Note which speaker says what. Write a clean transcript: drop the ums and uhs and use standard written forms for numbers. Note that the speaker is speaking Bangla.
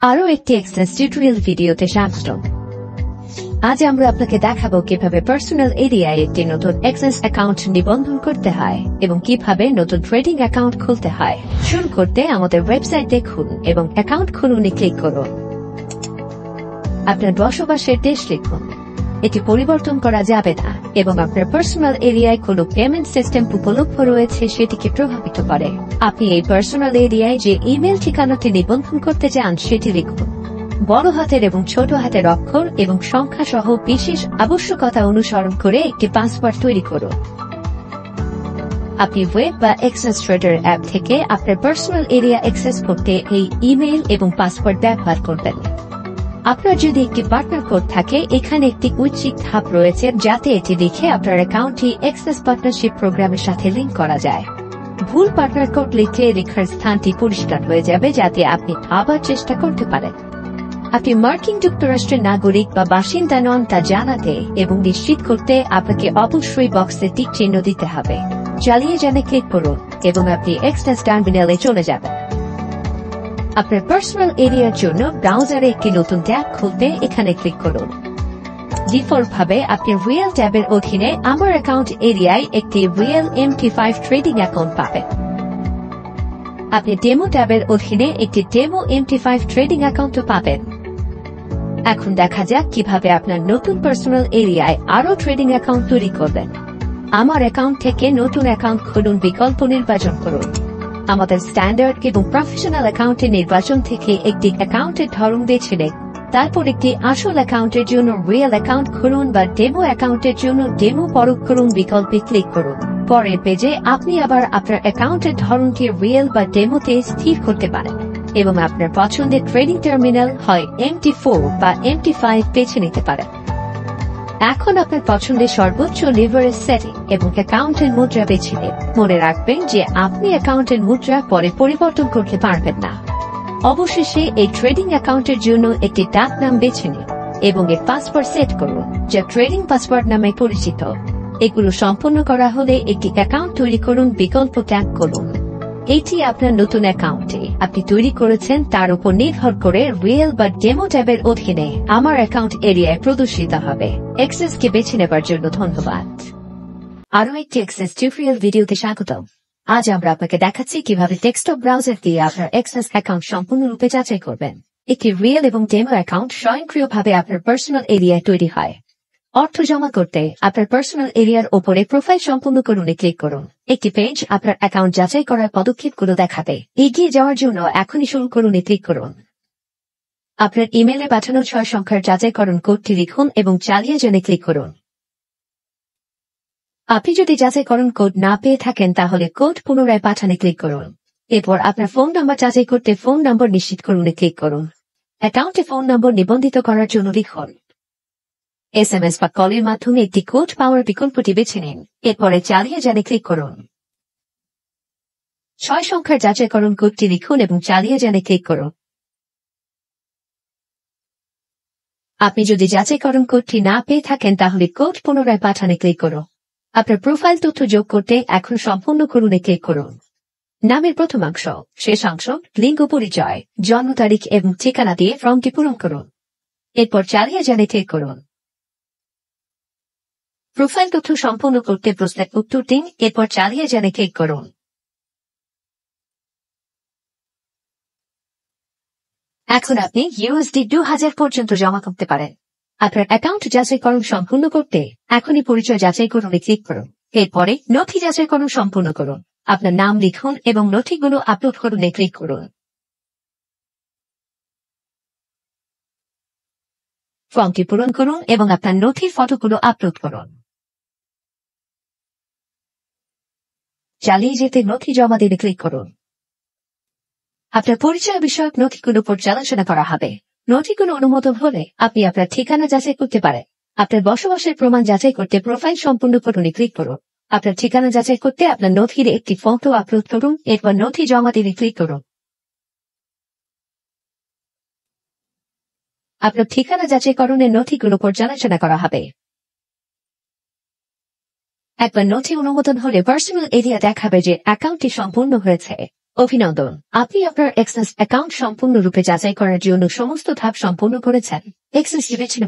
Speaker 1: আরো একটি এক্সেস টিউটোরিয়াল ভিডিওতে স্বাগতম। আজ আমরা আপনাকে দেখাবো কিভাবে পার্সোনাল এরিয়ায় একটি নতুন এক্সেস অ্যাকাউন্ট নিবন্ধন করতে হয় এবং কিভাবে নতুন ট্রেডিং অ্যাকাউন্ট খুলতে হয়। শুরু করতে আমাদের ওয়েবসাইট দেখুন এবং অ্যাকাউন্ট খুলুন ক্লিক করুন। আপনার বসবাসের দেশ লিখুন, এটি পরিবর্তন করা যাবে না এবং আপনার পার্সোনাল এরিয়ায় কোনো পেমেন্ট সিস্টেম উপলব্ধ রয়েছে সেটিকে প্রভাবিত করে। আপনি এই পার্সোনাল এরিয়ায় যে ইমেল ঠিকানাটি নিবন্ধন করতে চান সেটি লিখুন। বড় হাতের এবং ছোট হাতের অক্ষর এবং সংখ্যা সহ বিশেষ আবশ্যকতা অনুসরণ করে একটি পাসওয়ার্ড তৈরি করুন। আপনি ওয়েব বা এক্সেস ট্রেডার অ্যাপ থেকে আপনার পার্সোনাল এরিয়া অ্যাক্সেস করতে এই ইমেল এবং পাসওয়ার্ড ব্যবহার করবেন। আপনার যদি একটি পার্টনার কোড থাকে, এখানে একটি ঐচ্ছিক ধাপ রয়েছে যাতে এটি লিখে আপনার অ্যাকাউন্টটি এক্সেস পার্টনারশিপ প্রোগ্রামের সাথে লিঙ্ক করা যায়। ভুল পার্টনার কোড লিখলে লেখার স্থানটি পরিষ্কার হয়ে যাবে যাতে আপনি আবার চেষ্টা করতে পারেন। আপনি মার্কিন যুক্তরাষ্ট্রের নাগরিক বা বাসিন্দা নন তা জানাতে এবং নিশ্চিত করতে আপনাকে অবশ্যই বক্সে টিক চিহ্ন দিতে হবে। চালিয়ে যানে ক্লিক করুন এবং আপনি এক্সেস টার্মিনালে চলে যাবেন। আপনার পার্সোনাল এরিয়ার জন্য ব্রাউজারে একটি নতুন ট্যাব খুলতে এখানে ক্লিক করুন। ডিফল্ট ভাবে আপনি রিয়েল ট্যাবের অধীনে আমার অ্যাকাউন্ট এরিয়ায় একটি রিয়েল MT5 ট্রেডিং অ্যাকাউন্ট পাবেন। আপনি ডেমো ট্যাবের অধীনে একটি ডেমো MT5 ট্রেডিং অ্যাকাউন্টও পাবেন। এখন দেখা যাক কিভাবে আপনার নতুন পার্সোনাল এরিয়ায় আরো ট্রেডিং অ্যাকাউন্ট তৈরি করবেন। আমার অ্যাকাউন্ট থেকে নতুন অ্যাকাউন্ট খুলুন বিকল্প নির্বাচন করুন। আমাদের স্ট্যান্ডার্ড এবং প্রফেশনাল অ্যাকাউন্টের নির্বাচন থেকে একটি অ্যাকাউন্টের ধরন বেছে নিন। তারপর একটি আসল অ্যাকাউন্টের জন্য রিয়েল অ্যাকাউন্ট খুলুন বা ডেমো অ্যাকাউন্টের জন্য ডেমো পরখ করুন বিকল্পে ক্লিক করুন। পরের পেজে আপনি আবার আপনার অ্যাকাউন্টের ধরনটি রিয়েল বা ডেমোতে স্থির করতে পারেন এবং আপনার পছন্দের ট্রেডিং টার্মিনাল হয় MT4 বা MT5 বেছে নিতে পারেন। এখন আপনার পছন্দের সর্বোচ্চ লিভারেজ সেটিং এবং অ্যাকাউন্টের মুদ্রা বেছে নিন। মনে রাখবেন যে আপনি অ্যাকাউন্টের মুদ্রা পরে পরিবর্তন করতে পারবেন না। অবশেষে এই ট্রেডিং অ্যাকাউন্টের জন্য একটি ডাক নাম বেছে নিন এবং এর পাসওয়ার্ড সেট করুন যা ট্রেডিং পাসওয়ার্ড নামে পরিচিত। এগুলো সম্পন্ন করা হলে একটি অ্যাকাউন্ট তৈরি করুন বিকল্প ট্যাগ করুন। এটি আপনার নতুন অ্যাকাউন্টে আপনি তৈরি করেছেন তার উপর নির্ভর করে রিয়েল বা ডেমো ট্যাবের অধীনে আমার অ্যাকাউন্ট এরিয়ায় প্রদর্শিত হবে। এক্সেসকে বেছে নেবার জন্য ধন্যবাদ। আরো একটি এক্সেস টিউটোরিয়াল ভিডিওতে স্বাগতম। আজ আমরা আপনাকে দেখাচ্ছি কিভাবে ডেস্কটপ ব্রাউজার দিয়ে আপনার এক্সেস অ্যাকাউন্ট সম্পূর্ণরূপে যাচাই করবেন। একটি রিয়েল এবং ডেমো অ্যাকাউন্ট স্বয়ংক্রিয়ভাবে আপনার পার্সোনাল এরিয়ায় তৈরি হয়। অর্থ জমা করতে আপনার পার্সোনাল এরিয়ার ওপরে প্রোফাইল সম্পূর্ণ করুন ক্লিক করুন। একটি পেজ আপনার অ্যাকাউন্ট যাচাই করার পদক্ষেপগুলো দেখাবে। এগিয়ে যাওয়ার জন্য এখনই শুরু করুন ক্লিক করুন। আপনার ইমেলে পাঠানো 6 সংখ্যার যাচাইকরণ কোডটি লিখুন এবং চালিয়ে যানে ক্লিক করুন। আপনি যদি যাচাইকরণ কোড না পেয়ে থাকেন তাহলে কোড পুনরায় পাঠানে ক্লিক করুন। এরপর আপনার ফোন নম্বর যাচাই করতে ফোন নম্বর নিশ্চিত করুন ক্লিক করুন। অ্যাকাউন্টে ফোন নম্বর নিবন্ধিত করার জন্য লিখুন। SMS বা কলের মাধ্যমে একটি কোড পাওয়ার বিকল্পটি বেছে নিন। এরপরে চালিয়ে যানে ক্লিক করুন। 6 সংখ্যার যাচাইকরণ কোডটি লিখুন এবং চালিয়ে যানে ক্লিক করুন। আপনি যদি যাচাইকরণ কোডটি না পেয়ে থাকেন তাহলে কোড পুনরায় পাঠানে ক্লিক করুন। আপনার প্রোফাইল তথ্য যোগ করতে এখন সম্পূর্ণ করুন ক্লিক করুন। নামের প্রথমাংশ, শেষাংশ, লিঙ্গ পরিচয়, জন্ম তারিখ এবং ঠিকানা দিয়ে ফর্মটি পূরণ করুন। এরপর চালিয়ে যানে ক্লিক করুন। প্রোফাইল তথ্য সম্পূর্ণ করতে প্রশ্নের উত্তর দিন। এরপর চালিয়ে যানে ক্লিক করুন। এখন আপনি USD 2000 পর্যন্ত জমা করতে পারেন। আপনার অ্যাকাউন্ট যাচাইকরণ সম্পূর্ণ করতে এখনই পরিচয় যাচাই করুন ক্লিক করুন। এরপরে নথি যাচাইকরণ সম্পূর্ণ করুন। আপনার নাম লিখুন এবং নথিগুলো আপলোড করুন ক্লিক করুন। ফর্মটি পূরণ করুন এবং আপনার নথির ফটোগুলো আপলোড করুন। চালিয়ে যেতে নথি জমা দিতে ক্লিক করুন। আপনার পরিচয় বিষয়ক নথিগুলো পর্যালোচনা করা হবে। নথিগুলো অনুমোদন হলে আপনি আপনার ঠিকানা যাচাই করতে পারেন। আপনার বসবাসের প্রমাণ যাচাই করতে প্রোফাইল সম্পূর্ণ করুন ক্লিক করুন। আপনার ঠিকানা যাচাই করতে আপনার নথির একটি ফটো আপলোড করুন। এরপর নথি জমা দিতে ক্লিক করুন। আপনার ঠিকানা যাচাইকরণের নথিগুলো পর্যালোচনা করা হবে। একবার নথি অনুমোদন হলে পার্সোনাল এরিয়া দেখাবে যে অ্যাকাউন্টটি সম্পূর্ণ হয়েছে। অভিনন্দন, আপনি আপনার এক্সেস অ্যাকাউন্ট সম্পূর্ণরূপে যাচাই করার জন্য সমস্ত ধাপ সম্পূর্ণ করেছেন। এক্সেস বিবেচনা